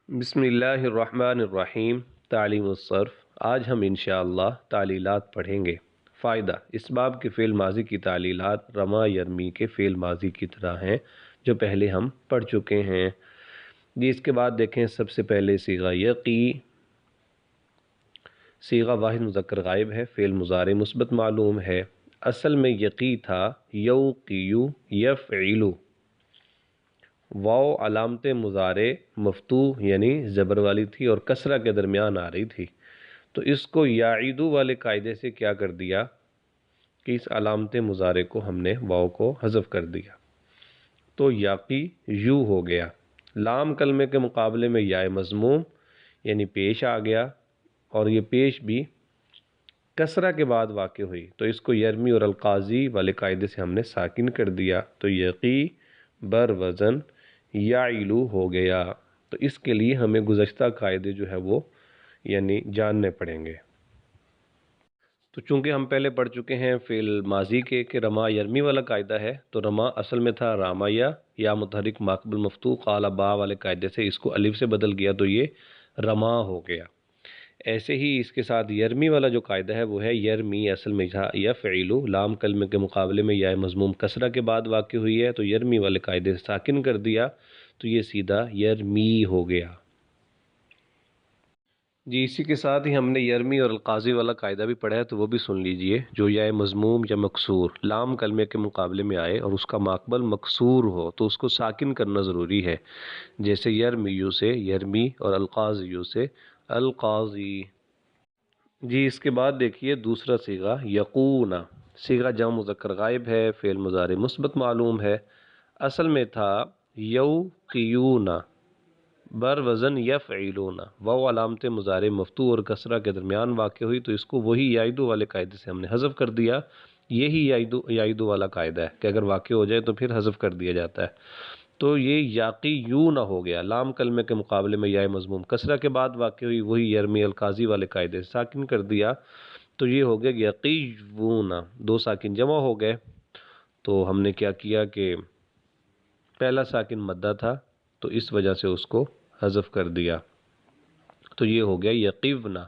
بسم اللہ الرحمن الرحیم۔ تعلیم الصرف۔ آج ہم انشاءاللہ تعلیلات پڑھیں گے۔ فائدہ: اس باب کے فعل ماضی کی تعلیلات رما یرمی کے فعل ماضی کی طرح ہیں جو پہلے ہم پڑھ چکے ہیں۔ اس کے بعد دیکھیں، سب سے پہلے صیغہ یقی۔ صیغہ واحد مذکر غائب ہے، فعل مضارع مثبت معلوم ہے۔ اصل میں یقی تھا، یوقیو یفعلو۔ واو علامت مضارع مفتوح یعنی زبر والی تھی اور کسرہ کے درمیان آ رہی تھی، تو اس کو یعیدو والے قاعدے سے کیا کر دیا کہ اس علامت مضارع کو ہم نے واو کو حذف کر دیا، تو یاقی یو ہو گیا۔ لام کلمے کے مقابلے میں یا مضموم یعنی پیش آ گیا، اور یہ پیش بھی کسرہ کے بعد واقع ہوئی، تو اس کو یرمی اور القاضی والے قاعدے سے ہم نے ساکن کر دیا، تو یقی بر وزن یعلو ہو گیا۔ تو اس کے لیے ہمیں گزشتہ قاعدے جو ہے وہ یعنی جاننے پڑیں گے۔ تو چونکہ ہم پہلے پڑھ چکے ہیں فعل ماضی کے کہ رما یرمی والا قاعدہ ہے، تو رما اصل میں تھا رامیا، یا متحرک ماقبل مفتوح قال با والے قاعدے سے اس کو الف سے بدل گیا تو یہ رما ہو گیا۔ ایسے ہی اس کے ساتھ یرمی والا جو قاعدہ ہے وہ ہے یرمی، اصل میں تھا یفعلو، لام کلمے کے مقابلے میں یا مضموم کسرہ کے بعد واقع ہوئی ہے، تو یرمی والے قاعدے سے ساکن کر دیا تو یہ سیدھا یرمی ہو گیا۔ اسی کے ساتھ ہی ہم نے یرمی اور القاضی والا قاعدہ بھی پڑھا ہے، تو وہ بھی سن لیجئے۔ جو یا مضموم یا مکسور لام کلمے کے مقابلے میں آئے اور اس کا ماقبل مکسور ہو تو اس کو ساکن کرنا ضروری ہے، جیسے یرمیو سے یرمی اور القاضیو سے القاضی۔ اس کے بعد دیکھیے دوسرا صیغہ یقونا۔ صیغہ جمع مذکر غائب ہے، فعل مضارع مثبت معلوم ہے۔ اصل میں تھا یوقیونا بر وزن یفعلونا، واو علامت مضارع مفتوح اور کسرہ کے درمیان واقع ہوئی، تو اس کو وہی یعیدو والے قاعدے سے ہم نے حذف کر دیا۔ یہی یعیدو والا قاعدہ ہے کہ اگر واقع ہو جائے تو پھر حذف کر دیا جاتا ہے، تو یہ یاقیون ہو گیا۔ لام کلمے کے مقابلے میں یا مضموم کسرہ کے بعد واقع ہوئی، وہی یرمی القاضی والے قاعدے سے ساکن کر دیا، تو یہ ہو گیا یقیون، دو ساکن جمع ہو گئے۔ تو ہم نے کیا کیا کہ پہلا ساکن مدہ تھا تو اس وجہ سے اس کو حذف کر دیا، تو یہ ہو گیا یقیونا۔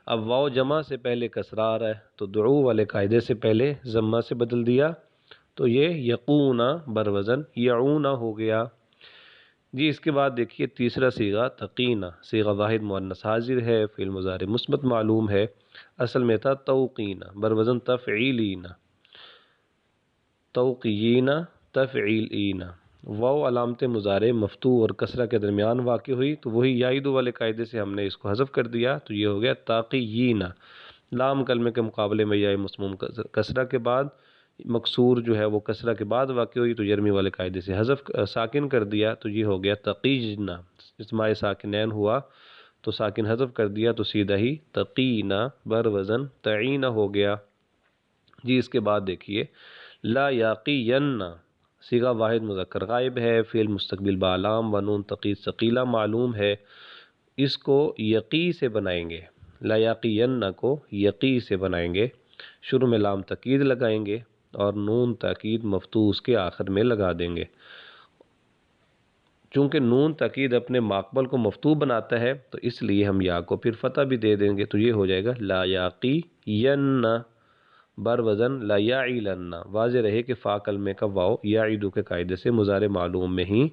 اب واو جمع سے پہلے کسرہ آ رہا ہے تو دعو والے قاعدے سے پہلے ضمہ سے بدل دیا، تو یہ یقونا بر وزن یعونا ہو گیا۔ اس کے بعد دیکھیے تیسرا صیغہ تقینا۔ صیغہ واحد مؤنث حاضر ہے، فعل مضارع مثبت معلوم ہے۔ اصل میں تھا توقینا بر وزن تفعیلینا، توقیینا تفعیلینا، واو علامت مضارع مفتوح اور کسرہ کے درمیان واقع ہوئی، تو وہی یعیدو والے قاعدے سے ہم نے اس کو حذف کر دیا، تو یہ ہو گیا تاقیینا۔ لام کلمے کے مقابلے میں یا مضموم کسرہ کے بعد مکسور جو ہے وہ کسرہ کے بعد واقع ہوئی، تو یرمی والے قاعدے سے حذف ساکن کر دیا، تو یہ ہو گیا تقیجنا۔ اسماء ساکنین ہوا تو ساکن حذف کر دیا، تو سیدھا ہی تقینا بر وزن تعینا ہو گیا۔ اس کے بعد دیکھیے لا یاقین۔ صیغہ واحد مذکر غائب ہے، فعل مستقبل بعلام و نون تقید ثقیلہ معلوم ہے۔ اس کو یقی سے بنائیں گے، لا یاقین کو یقی سے بنائیں گے، شروع میں لام تاکید لگائیں گے اور نون تاکید مفتوح اس کے آخر میں لگا دیں گے۔ چونکہ نون تاکید اپنے ماقبل کو مفتوح بناتا ہے تو اس لیے ہم یا کو پھر فتح بھی دے دیں گے، تو یہ ہو جائے گا لا یاقین بر وزن لا یعیلن۔ واضح رہے کہ فا کلمے کا واو یعیدو کے قاعدے سے مضارع معلوم میں ہی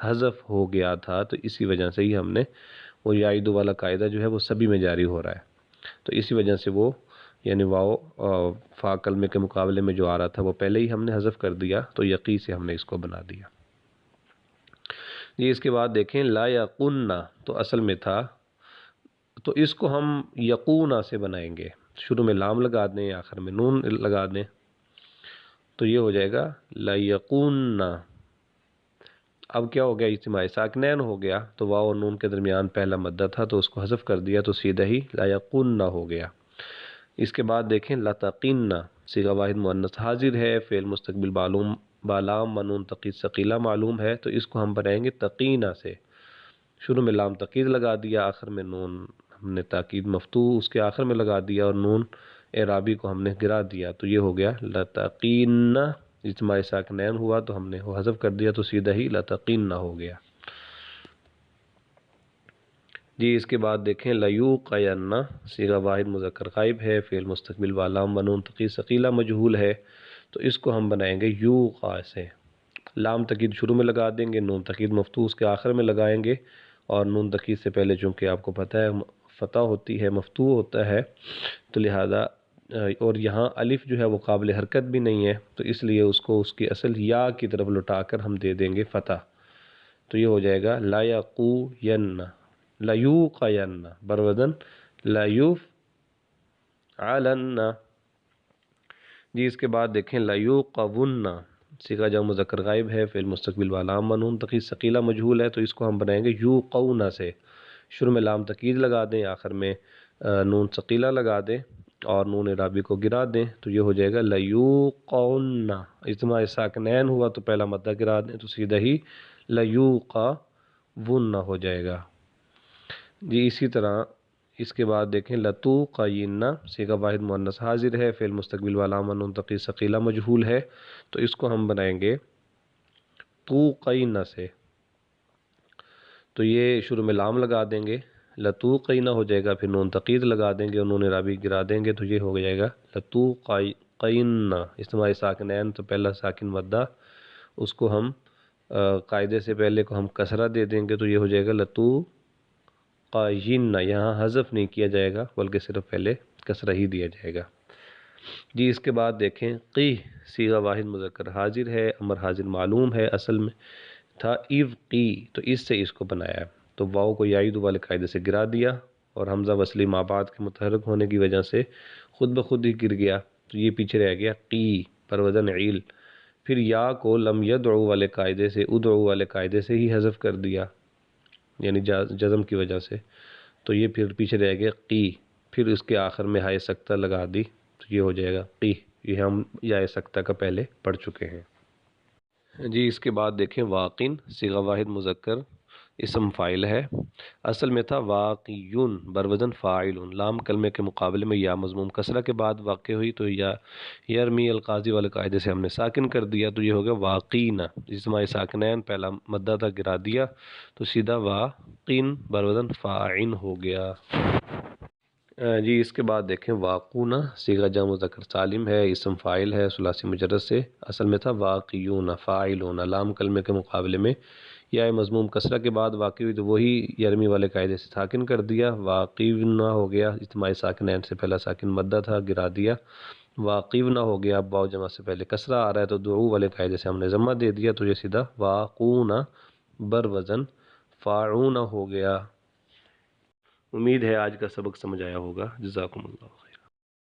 حذف ہو گیا تھا، تو اسی وجہ سے ہی ہم نے وہ یعیدو والا قاعدہ جو ہے وہ سبھی میں جاری ہو رہا ہے، تو اسی وجہ سے وہ یعنی واو فا کلمے کے مقابلے میں جو آ رہا تھا وہ پہلے ہی ہم نے حذف کر دیا، تو یقی سے ہم نے اس کو بنا دیا۔ اس کے بعد دیکھیں لا یقونا، تو اصل میں تھا تو اس کو ہم یقونا سے بنائیں گے، شروع میں لام لگا دیں آخر میں نون لگا دیں، تو یہ ہو جائے گا لا یقونا۔ اب کیا ہو گیا، اجتماع ساکنین ہو گیا، تو واو اور نون کے درمیان پہلا مدہ تھا تو اس کو حذف کر دیا، تو سیدھا ہی لا یقونا ہو گیا۔ اس کے بعد دیکھیں لتقینا۔ صیغہ واحد مؤنث حاضر ہے، فعل مستقبل بالام و نون تقید ثقیلہ معلوم ہے، تو اس کو ہم بنائیں گے تقینا سے، شروع میں لام تقید لگا دیا، آخر میں نون ہم نے تاکید مفتوح اس کے آخر میں لگا دیا اور نون اعرابی کو ہم نے گرا دیا، تو یہ ہو گیا لتقینا۔ اجتماع ساکنین ہوا تو ہم نے وہ حذف کر دیا، تو سیدھا ہی لتقینا ہو گیا۔ جی اس کے بعد دیکھیں لیوقین، صیغہ واحد مذکر غائب ہے، فعل مستقبل والام و نون تقید ثقیلہ مجہول ہے، تو اس کو ہم بنائیں گے یوقا سے، لام تقید شروع میں لگا دیں گے، نون تقید مفتوح اس کے آخر میں لگائیں گے، اور نون تقید سے پہلے چونکہ آپ کو پتہ ہے فتح ہوتی ہے، مفتوح ہوتا ہے، تو لہذا اور یہاں الف جو ہے وہ قابل حرکت بھی نہیں ہے، تو اس لیے اس کو اس کی اصل یا کی طرف لٹا کر ہم دے دیں گے فتح، تو یہ ہو جائے گا لا یقوین، لیوقین بروزن لیفعلن۔ جی اس کے بعد دیکھیں لیوقون، صیغہ جمع مذکر غائب ہے، فعل مستقبل والام نون تقید ثقیلہ مجہول ہے، تو اس کو ہم بنائیں گے یوقون سے، شروع میں لام تقید لگا دیں، آخر میں نون ثقیلہ لگا دیں اور نون اعرابی کو گرا دیں، تو یہ ہو جائے گا لیوقون، اجتماع ساکنین ہوا تو پہلا مدہ گرا دیں تو سیدھا ہی لیوقون ہو جائے گا۔ جی اسی طرح اس کے بعد دیکھیں لتوقین، صیغہ واحد مؤنث حاضر ہے، فعل مستقبل والام نون تقید ثقیلہ مجہول ہے، تو اس کو ہم بنائیں گے توقین سے، تو یہ شروع میں لام لگا دیں گے، لتوقین ہو جائے گا، پھر نون تقید لگا دیں گے اور نون اعرابی گرا دیں گے، تو یہ ہو جائے گا لتوقین، اجتماع ساکنین تو پہلا ساکن مدہ اس کو ہم قاعدے سے پہلے کو ہم کسرہ دے دیں گے، تو یہ ہو جائے گا لتوقین، یہاں حذف نہیں کیا جائے گا بلکہ صرف پہلے کسرہ ہی دیا جائے گا۔ جی اس کے بعد دیکھیں قی، صیغہ واحد مذکر حاضر ہے، امر حاضر معلوم ہے، اصل میں تھا ایو قی، تو اس سے اس کو بنایا، تو واؤ کو یائد والے قاعدے سے گرا دیا اور حمزہ وصلی ماں بعد کے متحرک ہونے کی وجہ سے خود بخود ہی گر گیا، تو یہ پیچھے رہ گیا قی پر وزن عیل، پھر یا کو لم یدعو والے قاعدے سے ادعو والے قاعدے سے ہی حذف کر دیا، یعنی جزم کی وجہ سے، تو یہ پھر پیچھے رہ گیا قی، پھر اس کے آخر میں ہائے سکتہ لگا دی، تو یہ ہو جائے گا قی، یہ ہم یا سکتہ کا پہلے پڑھ چکے ہیں۔ جی اس کے بعد دیکھیں واقن، صیغہ واحد مذکر اسم فاعل ہے، اصل میں تھا واقیون بروزن فاعلون، لام کلمے کے مقابلے میں یا مضموم کسرہ کے بعد واقع ہوئی تو یا یرمی القاضی والے قاعدے سے ہم نے ساکن کر دیا، تو یہ ہو گیا واقین، اجتماع ساکنین پہلا مدہ تھا گرا دیا، تو سیدھا واقین بروزن فاعن ہو گیا۔ جی اس کے بعد دیکھیں واقون، صیغہ جمع مذکر سالم ہے، اسم فاعل ہے ثلاثی مجرد سے، اصل میں تھا واقیون فاعلون، لام کلمے کے مقابلے میں یا مضموم کسرہ کے بعد واقع ہوئی تو وہی یرمی والے قاعدے سے ساکن کر دیا، واقیون ہو گیا، اجتماع ساکنین سے پہلا ساکن مدہ تھا گرا دیا، واقیون ہو گیا، اب واو جمع سے پہلے کسرہ آ رہا ہے تو دعو والے قاعدے سے ہم نے ضمہ دے دیا، تو یہ سیدھا واقون بر وزن فاعون ہو گیا۔ امید ہے آج کا سبق سمجھ آیا ہوگا، جزاکم اللہ خیر۔